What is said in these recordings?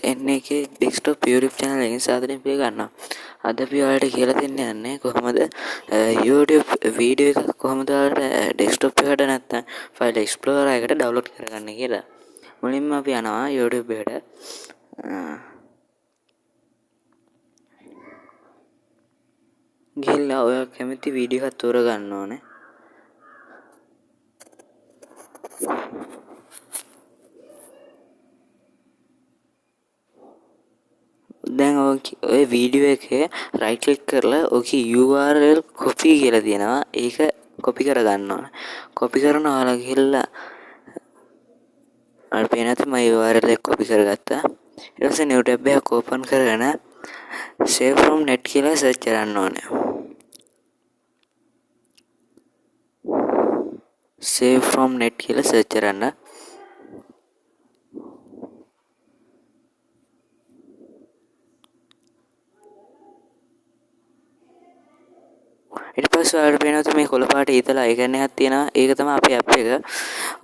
NAK desktop YouTube channel එකෙන් සාදරයෙන් පිළිගන්නවා. අද අපි ඔයාලට කියලා දෙන්න යන්නේ කොහොමද YouTube වීඩියෝ එකක් කොහොමද ඔයාලට ඩෙස්ක්ටොප් එකට නැත්නම් ෆයිල් එක්ස්ප්ලෝරර් එකකට ඩවුන්ලෝඩ් කරගන්න කියලා. මුලින්ම අපි යනවා YouTube එකට. ගිහිල්ලා ඔය කැමති වීඩියෝ එකක් තෝරගන්න ඕනේ. දැන් ඔය වීඩියෝ එකේ රයිට් ක්ලික් කරලා ඔකේ URL copy කියලා තියෙනවා. ඒක copy කරගන්න ඕන. copy කරන ඔයාලා ගිහලා අර පේනත් මම URL එක copy කරගත්තා. ඊට පස්සේ new tab එකක් open කරගෙන save from net කියලා search කරන්න ඕනේ. save from net කියලා search කරන්න. ඊට පස්සේ ඔයාලට පේනවා මේ කොළ පාට ඊතල අයිකන් එකක් තියෙනවා. ඒක තමයි අපේ ඇප් එක.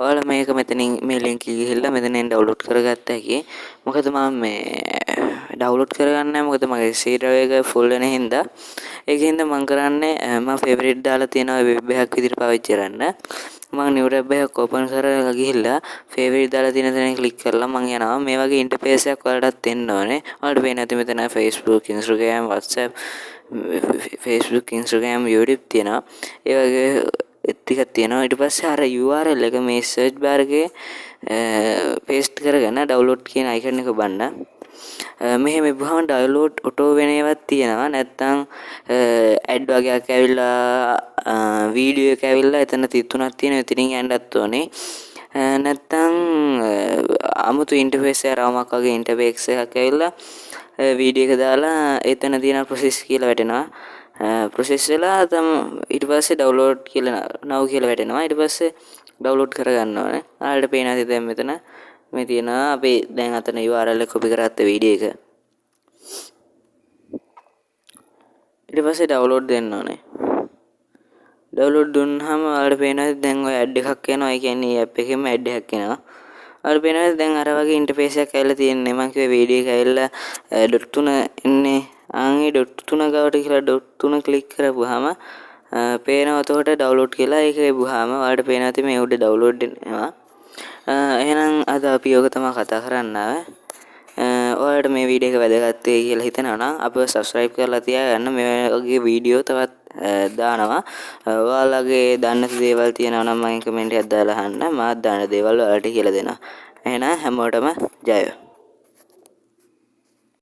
ඔයාලා මේක මෙතනින් මේ ලින්ක් එක ගිහිල්ලා මෙතනින් ඩවුන්ලෝඩ් කරගත්ත හැකි. මොකද මම මේ ඩවුන්ලෝඩ් කරගන්නේ නැහැ. මොකද මගේ C drive එක ෆුල් වෙන හින්දා. ඒකින්ද මම කරන්නේ මම ෆේවරිට් දාලා තියෙනවා වෙබ් එකක් විදිහට පාවිච්චි කරන්න. මම new tab එකක් open කරලා ගිහිල්ලා ෆේවරිට් දාලා තියෙන තැන ක්ලික් කරලා මම යනවා. මේ වගේ ඉන්ටර්ෆේස් එකක් ඔයාලටත් එන්න ඕනේ. ඔයාලට පේන්නේ නැති මෙතන Facebook, Instagram, WhatsApp, Facebook, Instagram, YouTube තියෙනවා. ඒ වගේ ටිකක් තියෙනවා. ඊට පස්සේ අර URL එක මේ search bar එකේ paste කරගෙන download කියන icon එක බන්න. මෙහෙම ඉබ්බහම download auto වෙන ඒවාත් තියෙනවා. නැත්තම් ad වගේක් ඇවිල්ලා වීඩියෝ එක ඇවිල්ලා එතන 33ක් තියෙනවා. එතනින් යන්නත් ඕනේ. නැත්තම් 아무තු ඉන්ටර්ෆේස් එක රවුමක් වගේ ඉන්ටර්ෆේස් එකක් ඇවිල්ලා වීඩියෝ එක දාලා එතන තියෙන process කියලා වැටෙනවා. process වෙලා ඊට පස්සේ download කියලා now කියලා වැටෙනවා. ඊට පස්සේ download කරගන්න ඕනේ. ඔයාලට පේනවා දැන් මෙතන මේ තියෙනවා අපි දැන් අතන URL එක copy කරගත්ත වීඩියෝ එක. ඊට පස්සේ download දෙන්න ඕනේ. download දුන්නාම ඔයාලට පේනවා දැන් ඔය ad එකක් එනවා. ඒ කියන්නේ app එකෙම ad එකක් එනවා. ඔයාලට පේනවා දැන් අර වගේ ඉන්ටර්ෆේස් එකක් ඇවිල්ලා තියෙන්නේ. මම කිව්වේ වීඩියෝ එක ඇවිල්ලා .3 එන්නේ. ආන්ගේ .3 ගාවට කියලා .3 ක්ලික් කරපුවාම පේනවා එතකොට download කියලා. ඒක එවුවාම ඔයාලට පේනවා මේ උඩ download වෙනවා. එහෙනම් අද අපි ඔක තමයි කතා කරන්න ආවේ. ඔයාලට මේ වීඩියෝ එක වැදගත් වෙයි කියලා හිතනවා නම් අපිව subscribe කරලා තියාගන්න. මේ වගේ වීඩියෝ තවත් දානවා. ඔයාලගේ දන්න දේවල් තියෙනවා නම් මම කමෙන්ට් එකක් දාලා අහන්න. මාත් දාන දේවල් ඔයාලට කියලා දෙනවා. එහෙනම් හැමෝටම ජය වේවා.